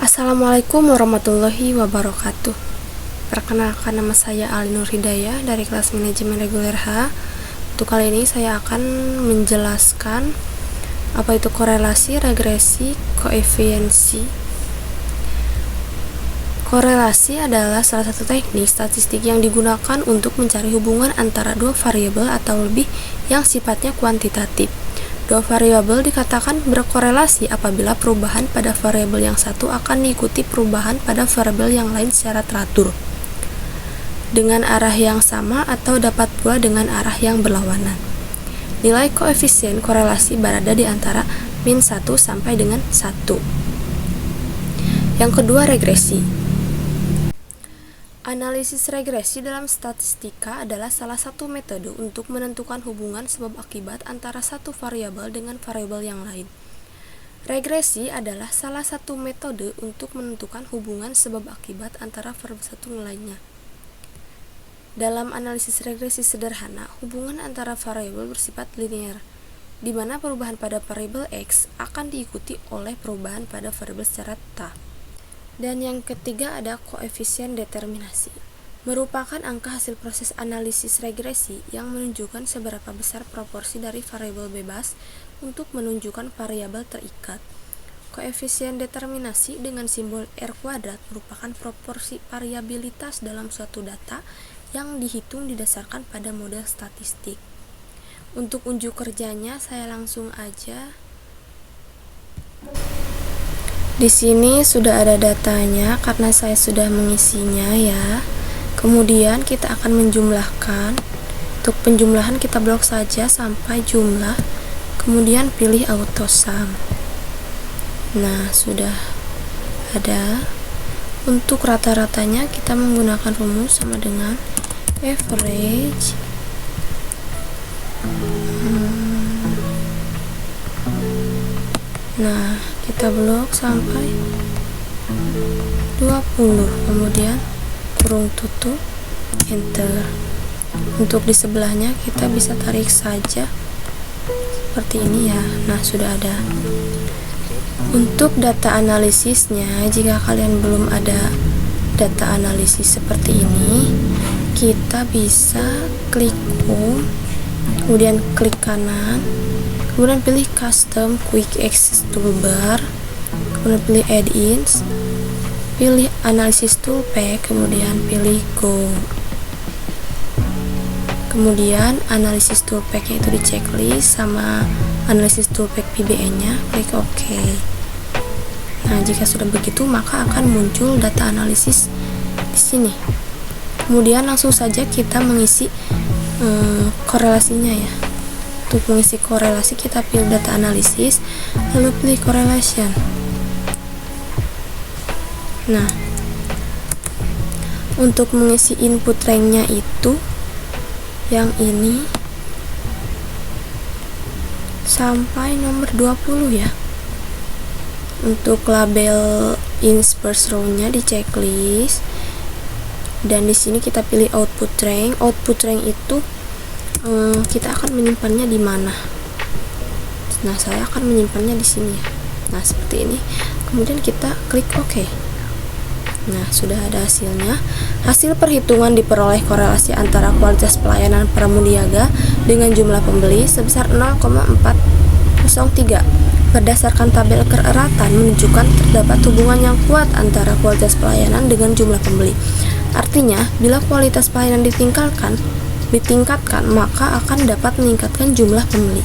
Assalamualaikum warahmatullahi wabarakatuh. Perkenalkan, nama saya Ali Nur Hidayah dari kelas manajemen reguler H. Untuk kali ini saya akan menjelaskan apa itu korelasi, regresi, koefisiensi. Korelasi adalah salah satu teknik statistik yang digunakan untuk mencari hubungan antara dua variabel atau lebih yang sifatnya kuantitatif. Dua variabel dikatakan berkorelasi apabila perubahan pada variabel yang satu akan diikuti perubahan pada variabel yang lain secara teratur dengan arah yang sama atau dapat pula dengan arah yang berlawanan. Nilai koefisien korelasi berada di antara min 1 sampai dengan 1. Yang kedua, regresi. Analisis regresi dalam statistika adalah salah satu metode untuk menentukan hubungan sebab akibat antara satu variabel dengan variabel yang lain. Regresi adalah salah satu metode untuk menentukan hubungan sebab akibat antara variabel satu dan lainnya. Dalam analisis regresi sederhana, hubungan antara variabel bersifat linear, di mana perubahan pada variabel X akan diikuti oleh perubahan pada variabel secara θ. Dan yang ketiga ada koefisien determinasi, merupakan angka hasil proses analisis regresi yang menunjukkan seberapa besar proporsi dari variabel bebas untuk menunjukkan variabel terikat. Koefisien determinasi dengan simbol R kuadrat merupakan proporsi variabilitas dalam suatu data yang dihitung didasarkan pada model statistik. Untuk unjuk kerjanya saya langsung aja. Di sini sudah ada datanya karena saya sudah mengisinya ya. Kemudian kita akan menjumlahkan. Untuk penjumlahan kita blok saja sampai jumlah. Kemudian pilih auto sum. Nah, sudah ada. Untuk rata-ratanya kita menggunakan rumus sama dengan average Nah, kita blok sampai 20, kemudian kurung tutup, enter. Untuk di sebelahnya kita bisa tarik saja seperti ini ya. Nah, sudah ada. Untuk data analisisnya, jika kalian belum ada data analisis seperti ini, kita bisa klik home, kemudian klik kanan, kemudian pilih custom quick access toolbar, kemudian pilih add-ins, pilih analysis toolpack, kemudian pilih go. Kemudian analysis toolpacknya itu di checklist sama analysis toolpack PBN nya, klik OK. Nah, jika sudah begitu maka akan muncul data analisis di sini. Kemudian langsung saja kita mengisi korelasinya ya. Untuk mengisi korelasi kita pilih data analisis, lalu pilih correlation. Nah, untuk mengisi input ranknya itu yang ini sampai nomor 20 ya. Untuk label ins first row-nya di checklist, dan di sini kita pilih output rank. Output rank itu kita akan menyimpannya di mana? Nah, saya akan menyimpannya di sini ya. Nah, seperti ini. Kemudian kita klik OK. Nah, sudah ada hasilnya. Hasil perhitungan diperoleh korelasi antara kualitas pelayanan pramuniaga dengan jumlah pembeli sebesar 0,403. Berdasarkan tabel kereratan menunjukkan terdapat hubungan yang kuat antara kualitas pelayanan dengan jumlah pembeli. Artinya, bila kualitas pelayanan ditingkatkan, maka akan dapat meningkatkan jumlah pembeli.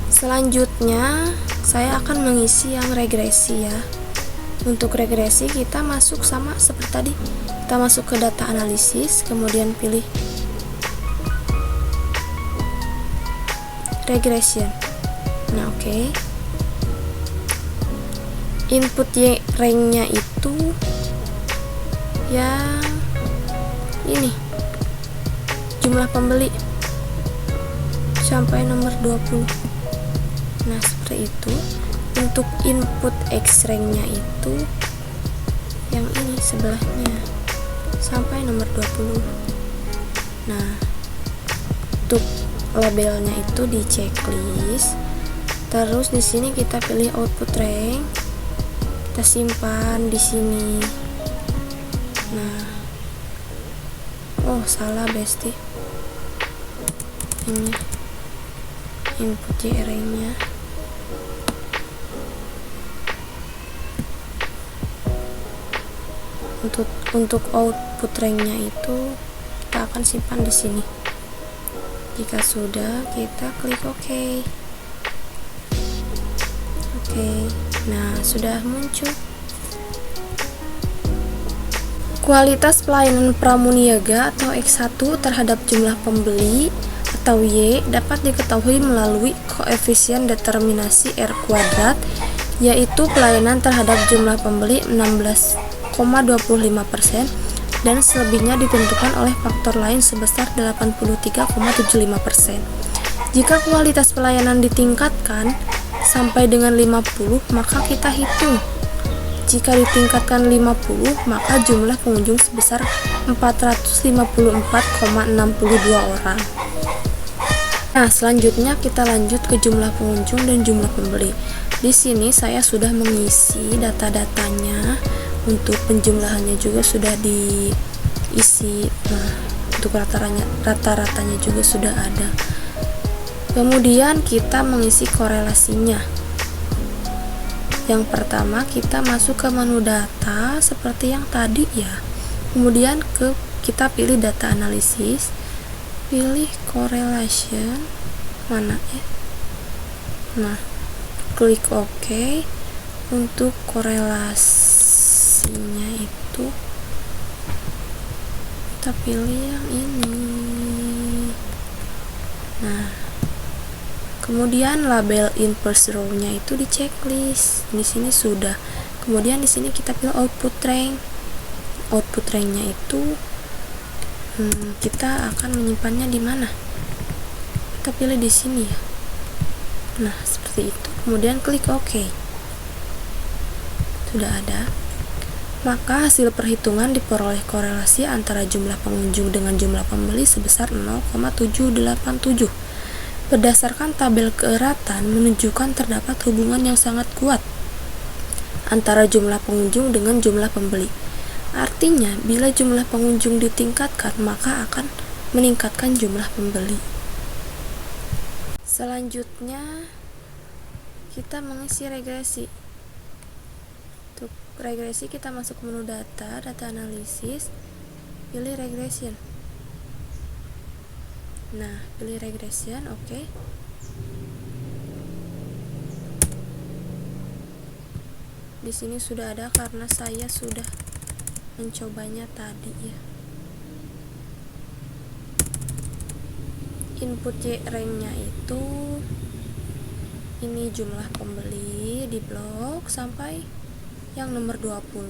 Selanjutnya, saya akan mengisi yang regresi ya. Untuk regresi kita masuk sama seperti tadi. Kita masuk ke data analisis, kemudian pilih regression. Nah, oke. Input rank-nya itu yang ini, jumlah pembeli sampai nomor 20. Nah, seperti itu. Untuk input X rank-nya itu yang ini sebelahnya sampai nomor 20. Nah, untuk labelnya itu di checklist. Terus di sini kita pilih output rank. kita simpan di sini. Nah, oh salah besti, ini input JRE nya untuk output rank-nya itu kita akan simpan di sini. Jika sudah, kita klik OK. Oke, nah sudah muncul. Kualitas pelayanan pramuniaga atau X1 terhadap jumlah pembeli atau Y dapat diketahui melalui koefisien determinasi R kuadrat, yaitu pelayanan terhadap jumlah pembeli 16,25% dan selebihnya ditentukan oleh faktor lain sebesar 83,75%. Jika kualitas pelayanan ditingkatkan sampai dengan 50, maka kita hitung. Jika ditingkatkan 50, maka jumlah pengunjung sebesar 454,62 orang. Nah, selanjutnya kita lanjut ke jumlah pengunjung dan jumlah pembeli. Di sini saya sudah mengisi data-datanya, untuk penjumlahannya juga sudah diisi. Nah, untuk rata-ratanya juga sudah ada. Kemudian kita mengisi korelasinya. Yang pertama kita masuk ke menu data seperti yang tadi ya. Kemudian kita pilih data analisis, pilih correlation, mana ya? Nah, klik OK. Untuk korelasinya itu kita pilih yang ini. Nah, kemudian label inverse row-nya itu di checklist. Di sini sudah. Kemudian di sini kita pilih output rank. Output rank-nya itu kita akan menyimpannya di mana? Kita pilih di sini ya. Nah, seperti itu. Kemudian klik OK. Sudah ada. Maka hasil perhitungan diperoleh korelasi antara jumlah pengunjung dengan jumlah pembeli sebesar 0,787. Berdasarkan tabel keeratan menunjukkan terdapat hubungan yang sangat kuat antara jumlah pengunjung dengan jumlah pembeli. Artinya, bila jumlah pengunjung ditingkatkan, maka akan meningkatkan jumlah pembeli. Selanjutnya, kita mengisi regresi. Untuk regresi kita masuk menu data analisis, pilih regression. Nah, pilih regression, oke. Di sini sudah ada karena saya sudah mencobanya tadi ya. Input rank-nya itu ini jumlah pembeli di blok sampai yang nomor 20.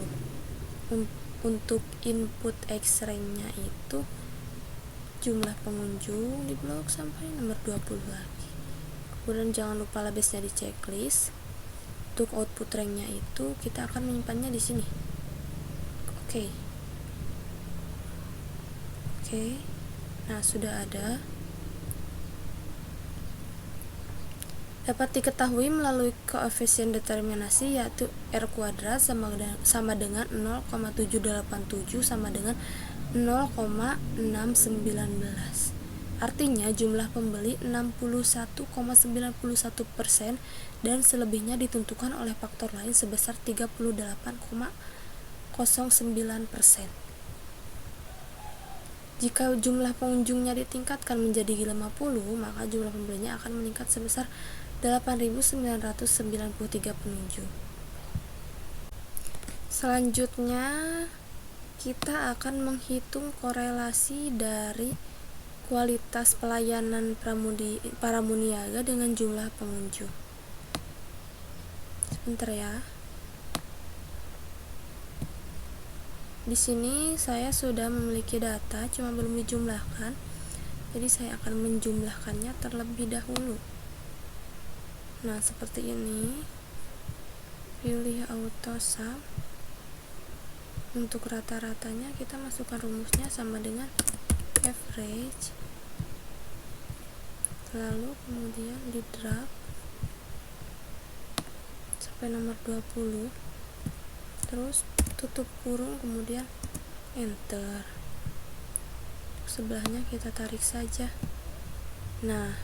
Untuk input X rank-nya itu jumlah pengunjung di blok sampai nomor 20 lagi. Kemudian jangan lupa labelsnya di checklist. Untuk output rank-nya itu kita akan menyimpannya di sini. Oke. Nah, sudah ada. Dapat diketahui melalui koefisien determinasi, yaitu R kuadrat sama dengan 0,787 sama dengan 0,619. Artinya jumlah pembeli 61,91% dan selebihnya ditentukan oleh faktor lain sebesar 38,09%. Jika jumlah pengunjungnya ditingkatkan menjadi 50, maka jumlah pembelinya akan meningkat sebesar 8.993 pengunjung. Selanjutnya, kita akan menghitung korelasi dari kualitas pelayanan pramuniaga dengan jumlah pengunjung. Sebentar ya. Di sini saya sudah memiliki data, cuma belum dijumlahkan. Jadi saya akan menjumlahkannya terlebih dahulu. Nah, seperti ini. Pilih auto sum. Untuk rata-ratanya kita masukkan rumusnya sama dengan average. Lalu kemudian di drag sampai nomor 20. terus tutup kurung, kemudian enter. Sebelahnya kita tarik saja. Nah,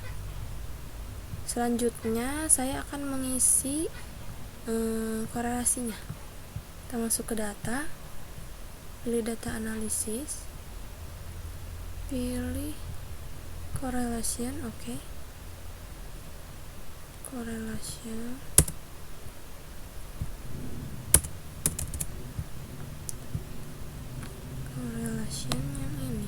selanjutnya saya akan mengisi korelasinya. Kita masuk ke data, pilih data analisis, pilih correlation, oke. Correlation, yang ini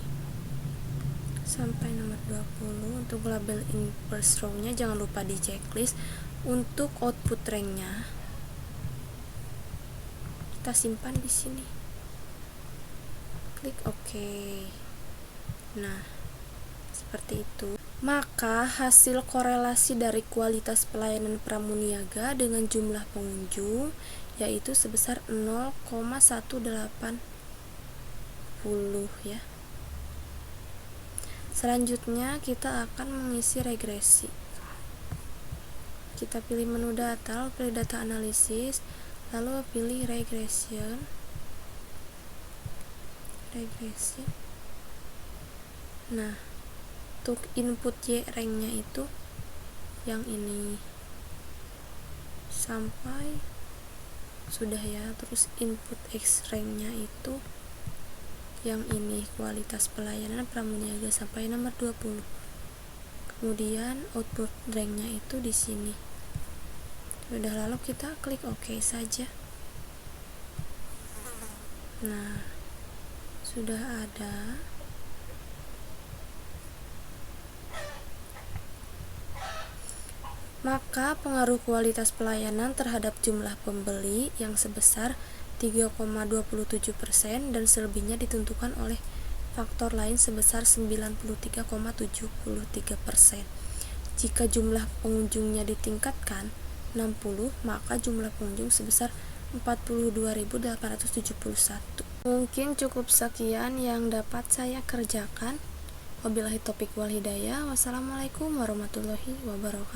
sampai nomor 20. Untuk label inverse row-nya jangan lupa di checklist. Untuk output rank-nya kita simpan di sini, klik OK. Nah, seperti itu. Maka hasil korelasi dari kualitas pelayanan pramuniaga dengan jumlah pengunjung yaitu sebesar 0,180 ya. Selanjutnya kita akan mengisi regresi. Kita pilih menu data, pilih data analisis, lalu pilih regresi. Nah, untuk input Y rank-nya itu yang ini sampai sudah ya. Terus input X rank-nya itu yang ini, kualitas pelayanan pramuniaga sampai nomor 20. Kemudian output rank-nya itu di sini. Sudah, lalu kita klik OK saja. Nah, sudah ada. Maka pengaruh kualitas pelayanan terhadap jumlah pembeli yang sebesar 3,27% dan selebihnya ditentukan oleh faktor lain sebesar 93,73%. Jika jumlah pengunjungnya ditingkatkan 60, maka jumlah pengunjung sebesar 42.871. Mungkin cukup sekian yang dapat saya kerjakan. Wabillahi taufiq wal hidayah. Wassalamualaikum warahmatullahi wabarakatuh.